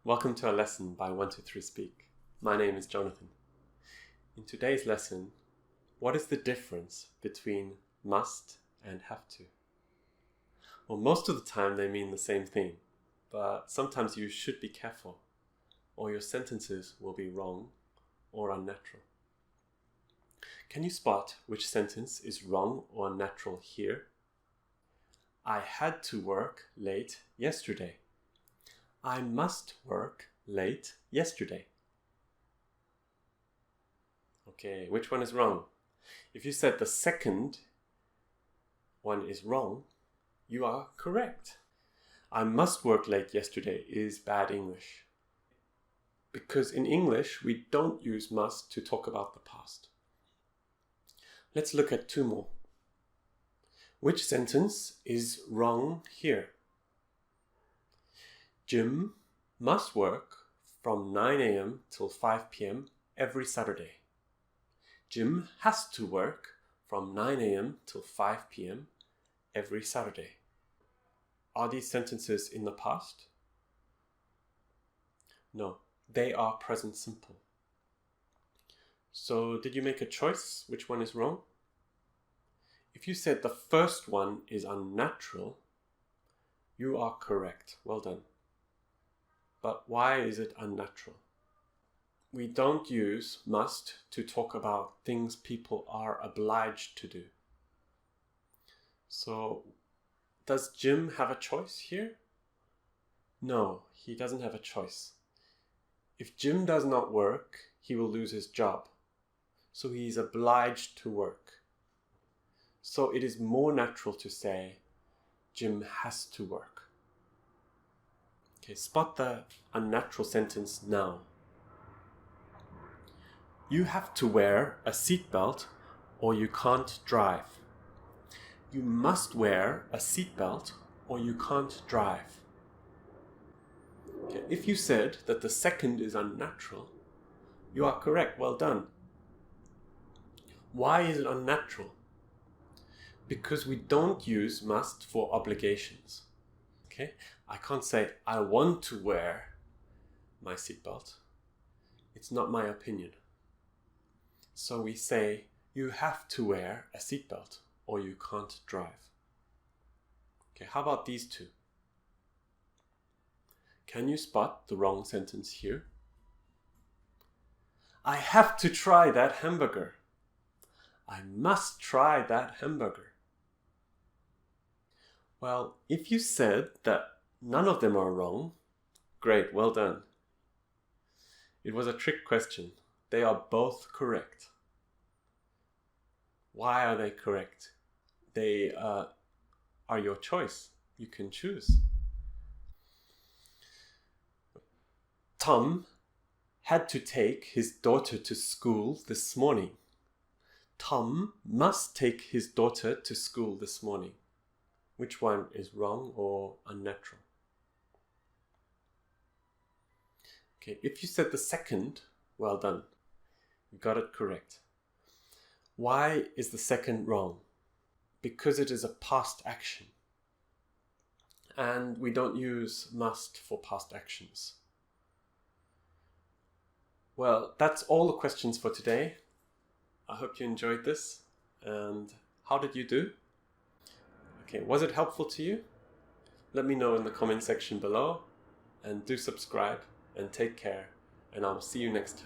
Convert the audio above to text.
Welcome to our lesson by 123 Speak. My name is Jonathan. In today's lesson, what is the difference between must and have to? Well, most of the time they mean the same thing, but sometimes you should be careful or your sentences will be wrong or unnatural. Can you spot which sentence is wrong or unnatural here? I had to work late yesterday. I must work late yesterday. Okay, which one is wrong? If you said the second one is wrong, you are correct. I must work late yesterday is bad English. Because in English, we don't use must to talk about the past. Let's look at two more. Which sentence is wrong here? Jim must work from 9 a.m. till 5 p.m. every Saturday. Jim has to work from 9 a.m. till 5 p.m. every Saturday. Are these sentences in the past? No, they are present simple. So did you make a choice? Which one is wrong? If you said the first one is unnatural, you are correct. Well done. But why is it unnatural? We don't use must to talk about things people are obliged to do. So, does Jim have a choice here? No, he doesn't have a choice. If Jim does not work, he will lose his job. So he is obliged to work. So it is more natural to say, Jim has to work. Okay, spot the unnatural sentence now. You have to wear a seatbelt or you can't drive. You must wear a seatbelt or you can't drive. Okay, if you said that the second is unnatural, you are correct. Well done. Why is it unnatural? Because we don't use must for obligations. Okay? I can't say, I want to wear my seatbelt. It's not my opinion. So we say, you have to wear a seatbelt or you can't drive. Okay, how about these two? Can you spot the wrong sentence here? I have to try that hamburger. I must try that hamburger. Well, if you said that none of them are wrong, great, well done. It was a trick question. They are both correct. Why are they correct? They are your choice. You can choose. Tom had to take his daughter to school this morning. Tom must take his daughter to school this morning. Which one is wrong or unnatural? Okay, if you said the second, well done. You got it correct. Why is the second wrong? Because it is a past action. And we don't use must for past actions. Well, that's all the questions for today. I hope you enjoyed this. And how did you do? Okay, was it helpful to you? Let me know in the comment section below, and do subscribe and take care, and I'll see you next time.